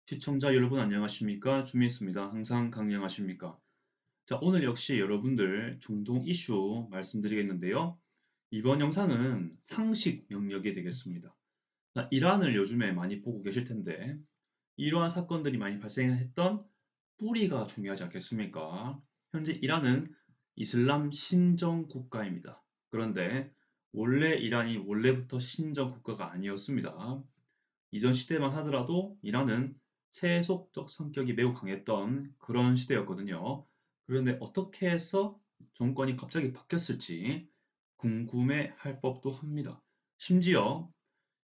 시청자 여러분 안녕하십니까? 주민수입니다. 항상 강령하십니까? 자, 오늘 역시 여러분들 중동 이슈 말씀드리겠는데요. 이번 영상은 상식 영역이 되겠습니다. 자, 이란을 요즘에 많이 보고 계실 텐데 이러한 사건들이 많이 발생했던 뿌리가 중요하지 않겠습니까? 현재 이란은 이슬람 신정 국가입니다. 그런데 원래 이란이 원래부터 신정 국가가 아니었습니다. 이전 시대만 하더라도 이란은 세속적 성격이 매우 강했던 그런 시대였거든요. 그런데 어떻게 해서 정권이 갑자기 바뀌었을지 궁금해 할 법도 합니다. 심지어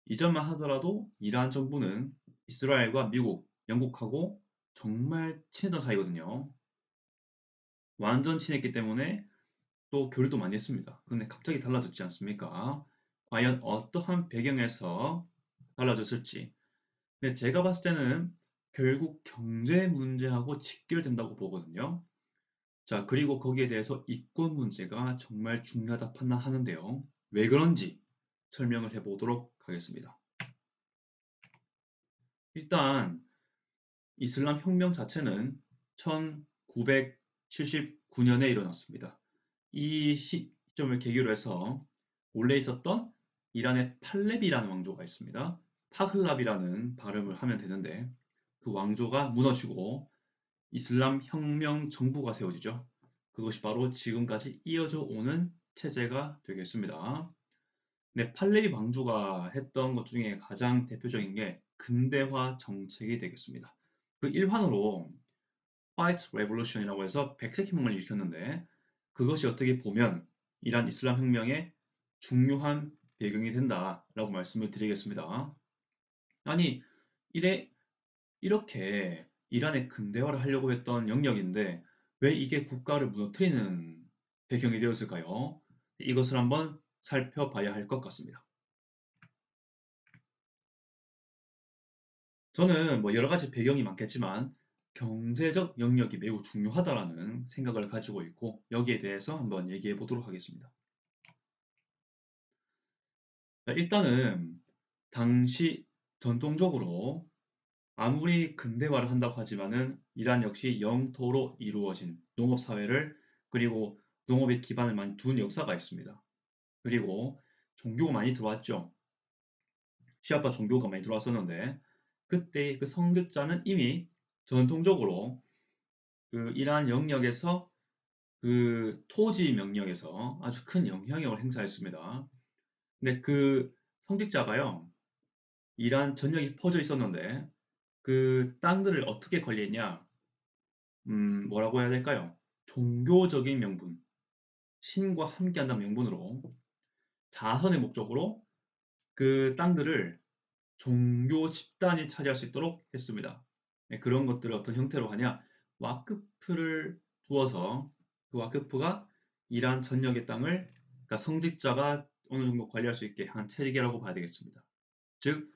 이전만 하더라도 이란 정부는 이스라엘과 미국, 영국하고 정말 친했던 사이거든요. 완전 친했기 때문에 또 교류도 많이 했습니다. 그런데 갑자기 달라졌지 않습니까? 과연 어떠한 배경에서 달라졌을지. 근데 제가 봤을 때는 결국 경제 문제하고 직결된다고 보거든요. 자, 그리고 거기에 대해서 이권 문제가 정말 중요하다 판단하는데요. 왜 그런지 설명을 해보도록 하겠습니다. 일단 이슬람 혁명 자체는 1979년에 일어났습니다. 이 시점을 계기로 해서 원래 있었던 이란의 팔레비라는 왕조가 있습니다. 파흘랍이라는 발음을 하면 되는데 그 왕조가 무너지고 이슬람 혁명 정부가 세워지죠. 그것이 바로 지금까지 이어져 오는 체제가 되겠습니다. 네, 팔레비 왕조가 했던 것 중에 가장 대표적인 게 근대화 정책이 되겠습니다. 그 일환으로 White Revolution이라고 해서 백색 혁명을 일으켰는데 그것이 어떻게 보면 이란 이슬람 혁명의 중요한 배경이 된다라고 말씀을 드리겠습니다. 아니, 이래 이렇게 이란의 근대화를 하려고 했던 영역인데 왜 이게 국가를 무너뜨리는 배경이 되었을까요? 이것을 한번 살펴봐야 할 것 같습니다. 저는 뭐 여러 가지 배경이 많겠지만 경제적 영역이 매우 중요하다라는 생각을 가지고 있고 여기에 대해서 한번 얘기해 보도록 하겠습니다. 자, 일단은 당시 전통적으로 아무리 근대화를 한다고 하지만은 이란 역시 영토로 이루어진 농업 사회를 그리고 농업의 기반을 많이 둔 역사가 있습니다. 그리고 종교가 많이 들어왔죠. 시아파 종교가 많이 들어왔었는데 그때 그 성직자는 이미 전통적으로 그 이란 영역에서 그 토지 명령에서 아주 큰 영향력을 행사했습니다. 근데 그 성직자가요, 이란 전역이 퍼져 있었는데 그 땅들을 어떻게 관리했냐? 뭐라고 해야 될까요? 종교적인 명분, 신과 함께한다는 명분으로 자선의 목적으로 그 땅들을 종교 집단이 차지할 수 있도록 했습니다. 네, 그런 것들을 어떤 형태로 하냐? 와크프를 두어서 그 와크프가 이란 전역의 땅을 그러니까 성직자가 어느 정도 관리할 수 있게 한 체계라고 봐야 되겠습니다. 즉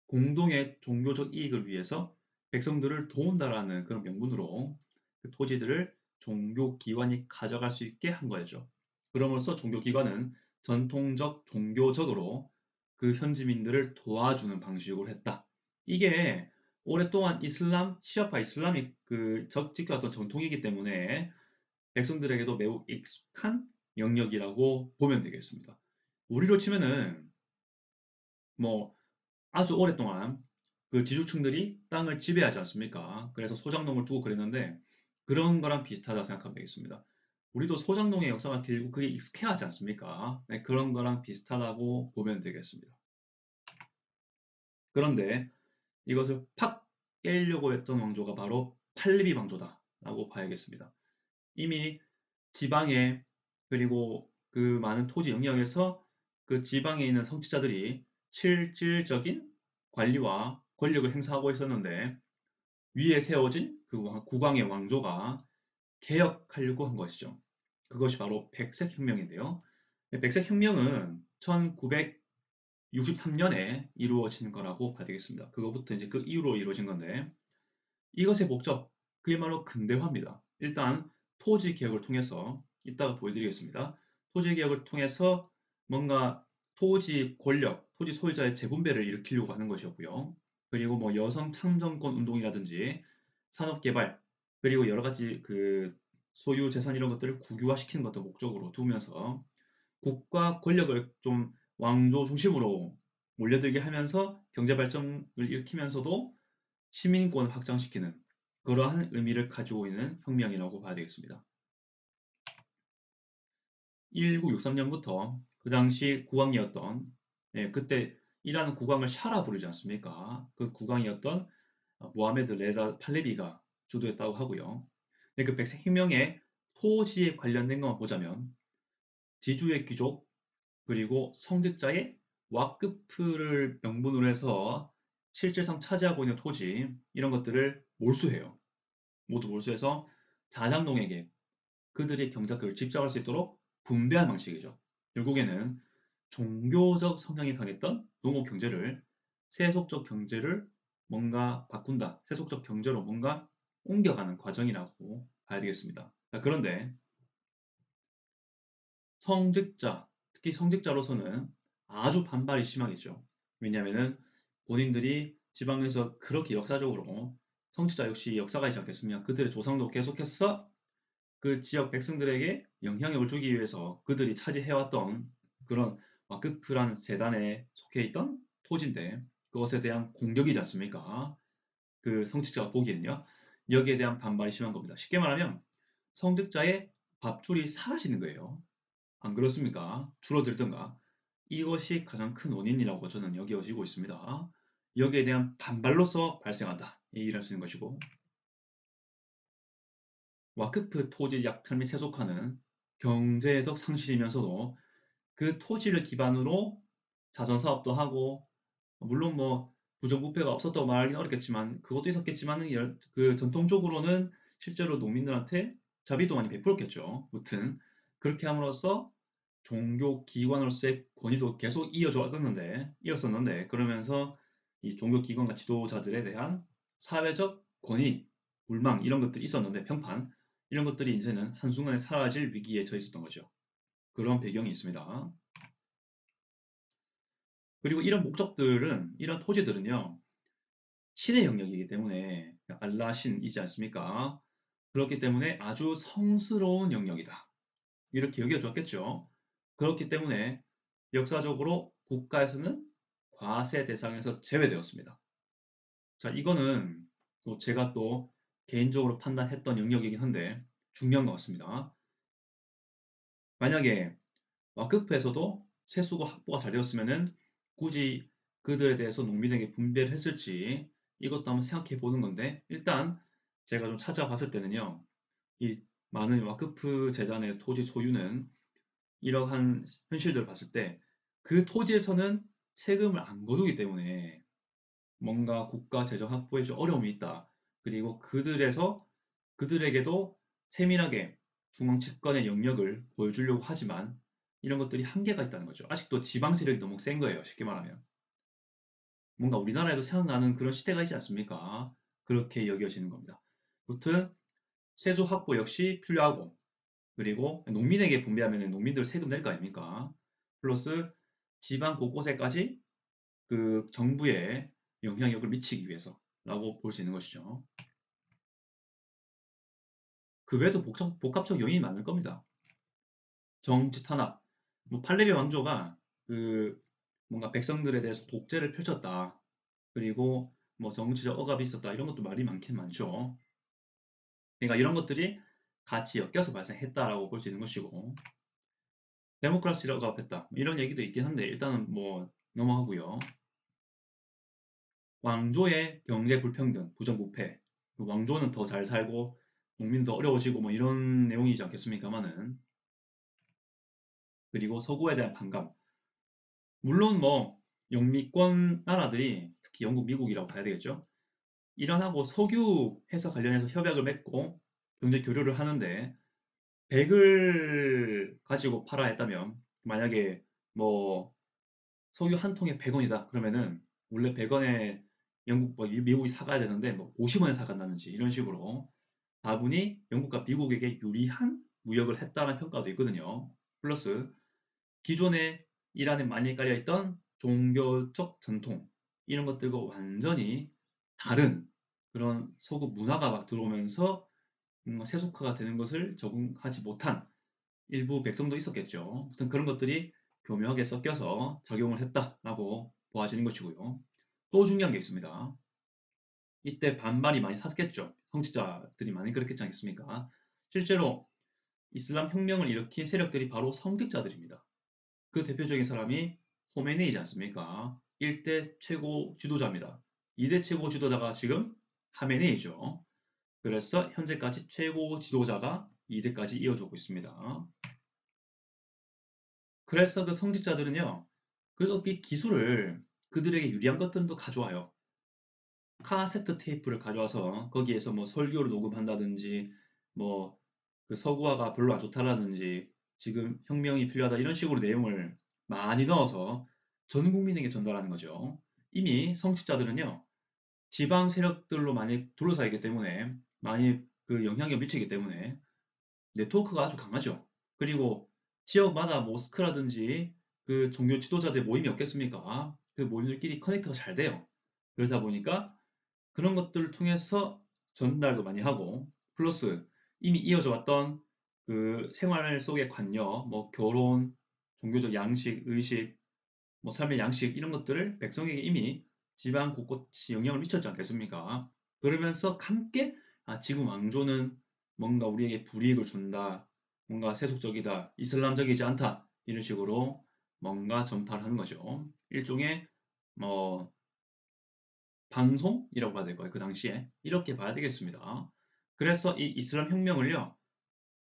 공동의 종교적 이익을 위해서 백성들을 도운다라는 그런 명분으로 그 토지들을 종교기관이 가져갈 수 있게 한 거죠. 그럼으로써 종교기관은 전통적 종교적으로 그 현지민들을 도와주는 방식으로 했다. 이게 오랫동안 이슬람, 시아파 이슬람이 그 지켜왔던 전통이기 때문에 백성들에게도 매우 익숙한 영역이라고 보면 되겠습니다. 우리로 치면은 뭐 아주 오랫동안 그 지주층들이 땅을 지배하지 않습니까? 그래서 소장농을 두고 그랬는데 그런 거랑 비슷하다 생각하면 되겠습니다. 우리도 소장농의 역사가 길고 그게 익숙해하지 않습니까? 네, 그런 거랑 비슷하다고 보면 되겠습니다. 그런데 이것을 팍 깨려고 했던 왕조가 바로 팔리비 왕조다라고 봐야겠습니다. 이미 지방에 그리고 그 많은 토지 영역에서 그 지방에 있는 성취자들이 실질적인 관리와 권력을 행사하고 있었는데 위에 세워진 그 국왕의 왕조가 개혁하려고 한 것이죠. 그것이 바로 백색혁명인데요. 백색혁명은 1963년에 이루어진 거라고 봐야 되겠습니다. 그거부터 이제 그 이후로 이루어진 건데 이것의 목적, 그야말로 근대화입니다. 일단 토지 개혁을 통해서 이따가 보여드리겠습니다. 토지 개혁을 통해서 뭔가 토지 권력, 토지 소유자의 재분배를 일으키려고 하는 것이었고요. 그리고 뭐 여성 참정권 운동이라든지 산업개발, 그리고 여러 가지 그 소유 재산 이런 것들을 국유화시키는 것도 목적으로 두면서 국가 권력을 좀 왕조 중심으로 몰려들게 하면서 경제 발전을 일으키면서도 시민권을 확장시키는 그러한 의미를 가지고 있는 혁명이라고 봐야 되겠습니다. 1963년부터 그 당시 국왕이었던, 그때 이란 국왕을 샤라 부르지 않습니까? 그 국왕이었던 모하메드 레자 팔레비가 주도했다고 하고요. 그 백색혁명의 토지에 관련된 것만 보자면 지주의 귀족 그리고 성직자의 와크프를 명분으로 해서 실질상 차지하고 있는 토지 이런 것들을 몰수해요. 모두 몰수해서 자장농에게 그들의 경작권을 집중할 수 있도록 분배한 방식이죠. 결국에는 종교적 성향이 강했던 농업 경제를 세속적 경제를 뭔가 바꾼다. 세속적 경제로 뭔가 옮겨가는 과정이라고 봐야 되겠습니다. 그런데 성직자, 특히 성직자로서는 아주 반발이 심하겠죠. 왜냐하면 본인들이 지방에서 그렇게 역사적으로 성직자 역시 역사가 있지 않겠습니까? 그들의 조상도 계속해서 그 지역 백성들에게 영향력을 주기 위해서 그들이 차지해왔던 그런 와크프라는 재단에 속해 있던 토지인데 그것에 대한 공격이지 않습니까? 그 성직자가 보기에는요. 여기에 대한 반발이 심한 겁니다. 쉽게 말하면 성직자의 밥줄이 사라지는 거예요. 안 그렇습니까? 줄어들든가. 이것이 가장 큰 원인이라고 저는 여겨지고 있습니다. 여기에 대한 반발로서 발생한다. 이럴 수 있는 것이고 와크프 토지 약탈 및 세속화는 경제적 상실이면서도 그 토지를 기반으로 자선 사업도 하고 물론 뭐 부정부패가 없었다고 말하기는 어렵겠지만 그것도 있었겠지만 그 전통적으로는 실제로 농민들한테 자비도 많이 베풀었겠죠. 무튼 그렇게 함으로써 종교 기관으로서의 권위도 계속 이었었는데 그러면서 이 종교 기관과 지도자들에 대한 사회적 권위, 불망 이런 것들이 있었는데 평판 이런 것들이 이제는 한순간에 사라질 위기에 처해 있었던 거죠. 그런 배경이 있습니다. 그리고 이런 토지들은요, 신의 영역이기 때문에 알라 신이지 않습니까? 그렇기 때문에 아주 성스러운 영역이다. 이렇게 여겨졌겠죠. 그렇기 때문에 역사적으로 국가에서는 과세 대상에서 제외되었습니다. 자, 이거는 또 제가 또 개인적으로 판단했던 영역이긴 한데 중요한 것 같습니다. 만약에 와크프에서도 세수가 확보가 잘 되었으면은 굳이 그들에 대해서 농민에게 분배를 했을지 이것도 한번 생각해 보는 건데 일단 제가 좀 찾아봤을 때는요. 이 많은 와크프 재단의 토지 소유는 이러한 현실들을 봤을 때 그 토지에서는 세금을 안 거두기 때문에 뭔가 국가 재정 확보에 좀 어려움이 있다. 그리고 그들에게도 세밀하게 중앙 집권의 영역을 보여주려고 하지만 이런 것들이 한계가 있다는 거죠. 아직도 지방 세력이 너무 센 거예요. 쉽게 말하면. 뭔가 우리나라에도 생각나는 그런 시대가 있지 않습니까? 그렇게 여겨지는 겁니다. 무튼 세수 확보 역시 필요하고 그리고 농민에게 분배하면 농민들 세금 낼 거 아닙니까? 플러스 지방 곳곳에까지 그 정부에 영향력을 미치기 위해서라고 볼 수 있는 것이죠. 그 외에도 복합적 요인이 많을 겁니다. 정치 탄압, 뭐 팔레비 왕조가 그 뭔가 백성들에 대해서 독재를 펼쳤다. 그리고 뭐 정치적 억압이 있었다. 이런 것도 말이 많긴 많죠. 그러니까 이런 것들이 같이 엮여서 발생했다라고 볼 수 있는 것이고 데모크라시를 억압했다. 이런 얘기도 있긴 한데 일단은 뭐 넘어가고요. 왕조의 경제 불평등, 부정부패, 왕조는 더 잘 살고 농민 더 어려워지고 뭐 이런 내용이지 않겠습니까마는 그리고 서구에 대한 반감. 물론 뭐 영미권 나라들이 특히 영국, 미국이라고 봐야 되겠죠. 이란하고 석유 회사 관련해서 협약을 맺고 경제 교류를 하는데 백을 가지고 팔아 했다면 만약에 뭐 석유 한 통에 100원이다 그러면은 원래 100원에 영국 뭐 미국이 사가야 되는데 뭐 50원에 사간다든지 이런 식으로 다분히 영국과 미국에게 유리한 무역을 했다는 평가도 있거든요. 플러스 기존에 이란에 많이 깔려있던 종교적 전통 이런 것들과 완전히 다른 그런 서구 문화가 막 들어오면서 세속화가 되는 것을 적응하지 못한 일부 백성도 있었겠죠. 아무튼 그런 것들이 교묘하게 섞여서 작용을 했다라고 보아지는 것이고요. 또 중요한 게 있습니다. 이때 반발이 많이 샀겠죠. 성직자들이 많이 그랬겠지 않겠습니까? 실제로 이슬람 혁명을 일으킨 세력들이 바로 성직자들입니다. 그 대표적인 사람이 호메네이지 않습니까? 1대 최고 지도자입니다. 2대 최고 지도자가 지금 하메네이죠. 그래서 현재까지 최고 지도자가 2대까지 이어지고 있습니다. 그래서 그 성직자들은요, 그 기술을 그들에게 유리한 것들도 가져와요. 카세트 테이프를 가져와서 거기에서 뭐 설교를 녹음한다든지, 뭐 그 서구화가 별로 안 좋다라든지, 지금 혁명이 필요하다 이런 식으로 내용을 많이 넣어서 전 국민에게 전달하는 거죠. 이미 성직자들은요, 지방 세력들로 많이 둘러싸여 있기 때문에 많이 그 영향을 미치기 때문에 네트워크가 아주 강하죠. 그리고 지역마다 모스크라든지 그 종교 지도자들 모임이 없겠습니까? 그 모임들끼리 커넥터가 잘 돼요. 그러다 보니까 그런 것들을 통해서 전달도 많이 하고 플러스 이미 이어져 왔던 그 생활 속의 관여, 뭐 결혼, 종교적 양식, 의식, 뭐 삶의 양식 이런 것들을 백성에게 이미 지방 곳곳이 영향을 미쳤지 않겠습니까? 그러면서 함께 지금 왕조는 뭔가 우리에게 불이익을 준다, 뭔가 세속적이다, 이슬람적이지 않다 이런 식으로 뭔가 전파를 하는 거죠. 일종의 뭐 방송이라고 봐야 될 거예요. 그 당시에 이렇게 봐야 되겠습니다. 그래서 이 이슬람 혁명을요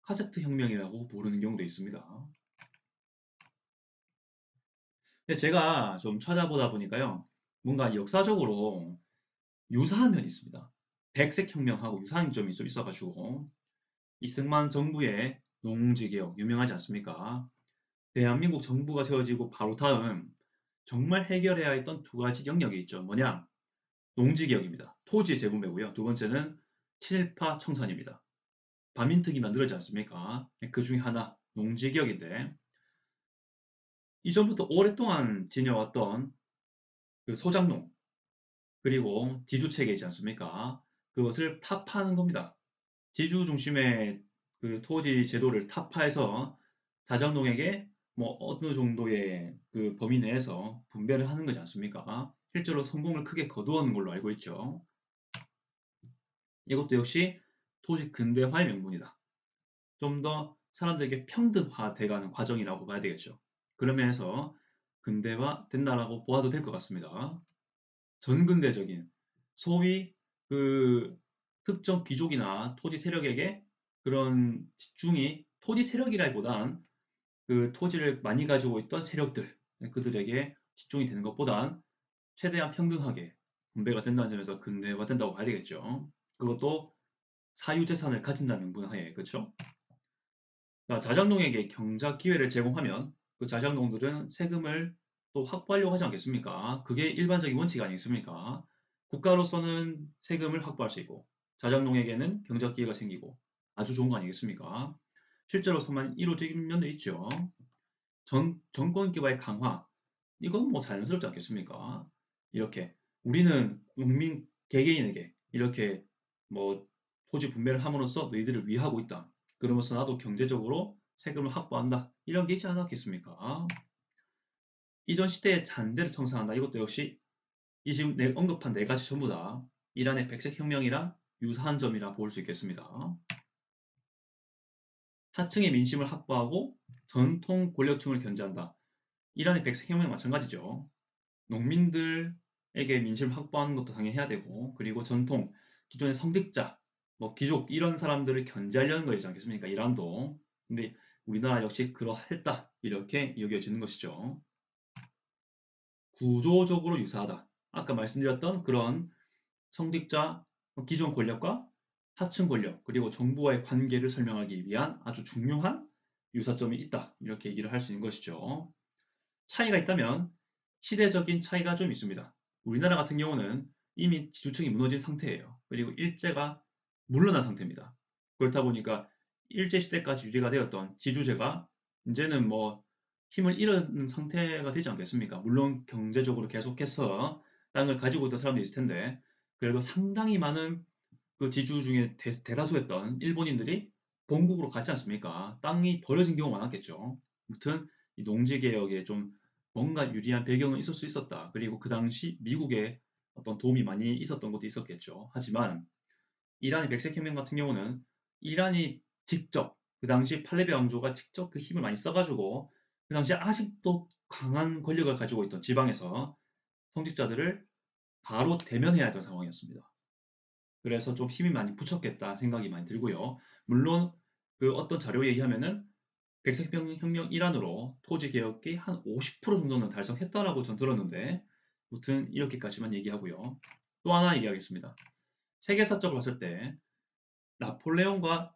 카세트 혁명이라고 부르는 경우도 있습니다. 근데 제가 좀 찾아보다 보니까요 뭔가 역사적으로 유사한 면이 있습니다. 백색 혁명하고 유사한 점이 좀 있어가지고 이승만 정부의 농지개혁 유명하지 않습니까? 대한민국 정부가 세워지고 바로 다음 정말 해결해야 했던 두 가지 영역이 있죠. 뭐냐? 농지개혁입니다. 토지 재분배고요. 두 번째는 친일파 청산입니다. 반민특위 만들어지지 않습니까? 그 중에 하나 농지개혁인데 이전부터 오랫동안 지녀왔던 그 소장농 그리고 지주체계이지 않습니까? 그것을 타파하는 겁니다. 지주 중심의 그 토지 제도를 타파해서 자정농에게 뭐 어느 정도의 그 범위 내에서 분배를 하는 거지 않습니까? 실제로 성공을 크게 거두었는 걸로 알고 있죠. 이것도 역시 토지 근대화의 명분이다. 좀 더 사람들에게 평등화돼가는 과정이라고 봐야 되겠죠. 그런 면에서 근대화 된다라고 보아도 될 것 같습니다. 전근대적인 소위 그 특정 귀족이나 토지 세력에게 그런 집중이 토지 세력이라기보단 그 토지를 많이 가지고 있던 세력들 그들에게 집중이 되는 것보단 최대한 평등하게 분배가 된다는 점에서 근대화 된다고 봐야 되겠죠. 그것도 사유재산을 가진다는 문화에 그렇죠? 자장농에게 경작 기회를 제공하면 그 자장농들은 세금을 또 확보하려고 하지 않겠습니까? 그게 일반적인 원칙 아니겠습니까? 국가로서는 세금을 확보할 수 있고 자장농에게는 경작 기회가 생기고 아주 좋은 거 아니겠습니까? 실제로서만 이루어진 면도 있죠. 정권 기반의 강화 이건 뭐 자연스럽지 않겠습니까? 이렇게 우리는 국민 개개인에게 이렇게 뭐 토지 분배를 함으로써 너희들을 위하고 있다. 그러면서 나도 경제적으로 세금을 확보한다. 이런 게 있지 않았겠습니까? 이전 시대의 잔재를 청산한다. 이것도 역시 이 지금 언급한 네 가지 전부 다 이란의 백색혁명이랑 유사한 점이라 볼 수 있겠습니다. 하층의 민심을 확보하고 전통 권력층을 견제한다. 이란의 백색혁명 마찬가지죠. 농민들에게 민심을 확보하는 것도 당연히 해야 되고 그리고 전통 기존의 성직자 뭐 귀족 이런 사람들을 견제하려는 거지 않겠습니까? 이란도. 근데 우리나라 역시 그러했다 이렇게 여겨지는 것이죠. 구조적으로 유사하다. 아까 말씀드렸던 그런 성직자 기존 권력과 하층 권력 그리고 정부와의 관계를 설명하기 위한 아주 중요한 유사점이 있다 이렇게 얘기를 할 수 있는 것이죠. 차이가 있다면 시대적인 차이가 좀 있습니다. 우리나라 같은 경우는 이미 지주층이 무너진 상태예요. 그리고 일제가 물러난 상태입니다. 그렇다 보니까 일제시대까지 유지가 되었던 지주제가 이제는 뭐 힘을 잃은 상태가 되지 않겠습니까? 물론 경제적으로 계속해서 땅을 가지고 있던 사람도 있을 텐데 그래도 상당히 많은 그 지주 중에 대다수였던 일본인들이 본국으로 갔지 않습니까? 땅이 버려진 경우가 많았겠죠. 아무튼 이 농지 개혁에 좀 뭔가 유리한 배경은 있을 수 있었다. 그리고 그 당시 미국의 어떤 도움이 많이 있었던 것도 있었겠죠. 하지만 이란의 백색혁명 같은 경우는 이란이 직접 그 당시 팔레비 왕조가 직접 그 힘을 많이 써가지고 그 당시 아직도 강한 권력을 가지고 있던 지방에서 성직자들을 바로 대면해야 했던 상황이었습니다. 그래서 좀 힘이 많이 붙였겠다 생각이 많이 들고요. 물론 그 어떤 자료 얘기하면은 백색혁명 일환으로 토지 개혁이 한 50% 정도는 달성했다라고 전 들었는데 무튼 이렇게까지만 얘기하고요. 또 하나 얘기하겠습니다. 세계사적으로 봤을 때 나폴레옹과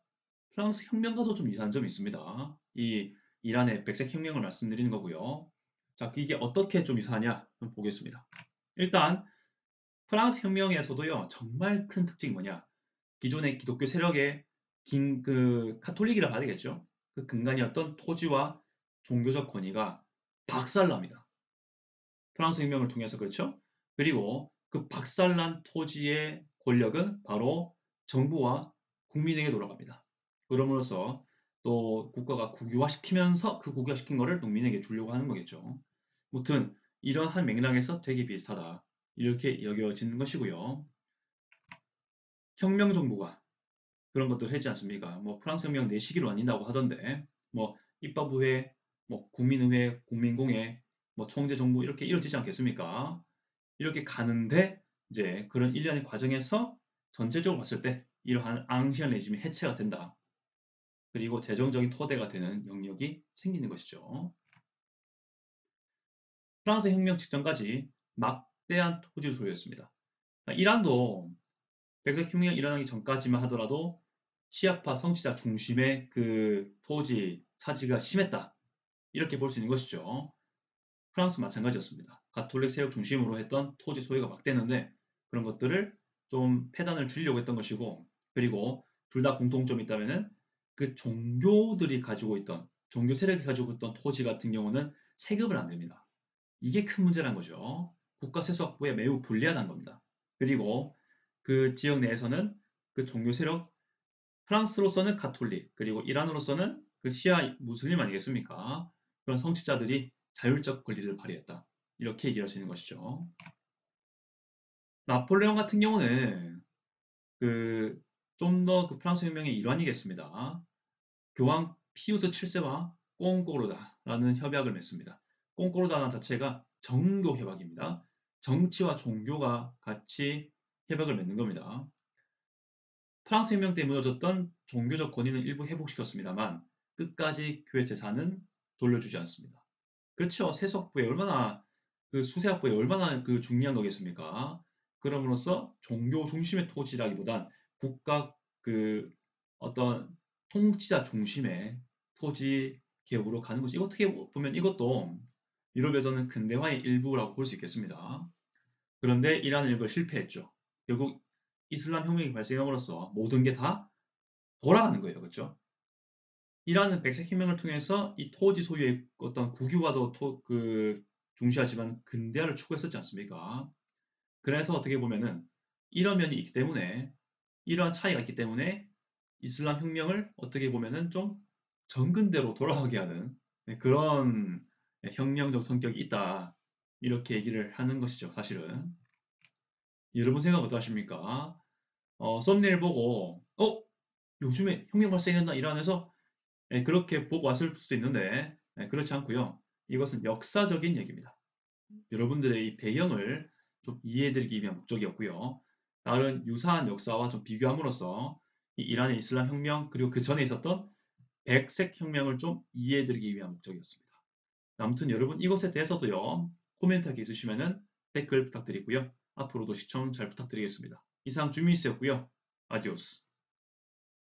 프랑스 혁명가도 좀 유사한 점이 있습니다. 이 이란의 백색혁명을 말씀드리는 거고요. 자, 이게 어떻게 좀 유사하냐 좀 보겠습니다. 일단 프랑스 혁명에서도요 정말 큰 특징이 뭐냐? 기존의 기독교 세력의 그 카톨릭이라 봐야 되겠죠. 그 근간이었던 토지와 종교적 권위가 박살납니다. 프랑스 혁명을 통해서 그렇죠. 그리고 그 박살난 토지의 권력은 바로 정부와 국민에게 돌아갑니다. 그럼으로써 또 국가가 국유화시키면서 그 국유화시킨 거를 농민에게 주려고 하는 거겠죠. 무튼 이러한 맥락에서 되게 비슷하다. 이렇게 여겨지는 것이고요. 혁명 정부가 그런 것들을 했지 않습니까? 뭐 프랑스 혁명 내시기로 나뉜다고 하던데 뭐 입법의회, 뭐 국민의회, 국민공회, 뭐 총재정부 이렇게 이루어지지 않겠습니까? 이렇게 가는데 이제 그런 일련의 과정에서 전체적으로 봤을 때 이러한 앙시안 레짐이 해체가 된다. 그리고 재정적인 토대가 되는 영역이 생기는 것이죠. 프랑스 혁명 직전까지 막대한 토지 소유였습니다. 이란도 백색 혁명이 일어나기 전까지만 하더라도 시아파 성취자 중심의 그 토지 차지가 심했다. 이렇게 볼 수 있는 것이죠. 프랑스 마찬가지였습니다. 가톨릭 세력 중심으로 했던 토지 소유가 막대는데 그런 것들을 좀 폐단을 주려고 했던 것이고 그리고 둘 다 공통점이 있다면은 그 종교들이 가지고 있던 종교 세력이 가지고 있던 토지 같은 경우는 세금을 안 냅니다. 이게 큰 문제란 거죠. 국가 세수학부에 매우 불리한 겁니다. 그리고 그 지역 내에서는 그 종교 세력 프랑스로서는 가톨릭 그리고 이란으로서는 그 시아 무슬림 아니겠습니까? 그런 성직자들이 자율적 권리를 발휘했다. 이렇게 얘기할 수 있는 것이죠. 나폴레옹 같은 경우는 그 좀 더 그 프랑스 혁명의 일환이겠습니다. 교황 피우스 7세와 꽁꼬르다라는 협약을 맺습니다. 꽁꼬르다라는 자체가 정교 협약입니다. 정치와 종교가 같이 협약을 맺는 겁니다. 프랑스 혁명 때 무너졌던 종교적 권위는 일부 회복시켰습니다만 끝까지 교회 재산은 돌려주지 않습니다. 그렇죠. 세속부에 얼마나 그 수세학부에 얼마나 그 중요한 거겠습니까? 그럼으로써 종교 중심의 토지라기보단 국가 그 어떤 통치자 중심의 토지 개혁으로 가는 거지. 어떻게 보면 이것도 유럽에서는 근대화의 일부라고 볼 수 있겠습니다. 그런데 이란은 이걸 실패했죠. 결국 이슬람 혁명이 발생함으로써 모든 게 다 돌아가는 거예요. 그렇죠? 이란은 백색 혁명을 통해서 이 토지 소유의 어떤 국유화도 중시하지만 근대화를 추구했었지 않습니까? 그래서 어떻게 보면은 이런 면이 있기 때문에 이러한 차이가 있기 때문에 이슬람 혁명을 어떻게 보면은 좀 정근대로 돌아가게 하는 그런 혁명적 성격이 있다. 이렇게 얘기를 하는 것이죠, 사실은. 여러분 생각 어떠하십니까? 썸네일 보고, 요즘에 혁명 발생했나 이란에서 그렇게 보고 왔을 수도 있는데, 그렇지 않고요. 이것은 역사적인 얘기입니다. 여러분들의 이 배경을 좀 이해해드리기 위한 목적이었고요. 다른 유사한 역사와 좀 비교함으로써 이 이란의 이슬람 혁명 그리고 그 전에 있었던 백색 혁명을 좀 이해해드리기 위한 목적이었습니다. 아무튼 여러분 이것에 대해서도요. 코멘트하기 있으시면은 댓글 부탁드리고요. 앞으로도 시청 잘 부탁드리겠습니다. 이상 주미스였고요. 아디오스.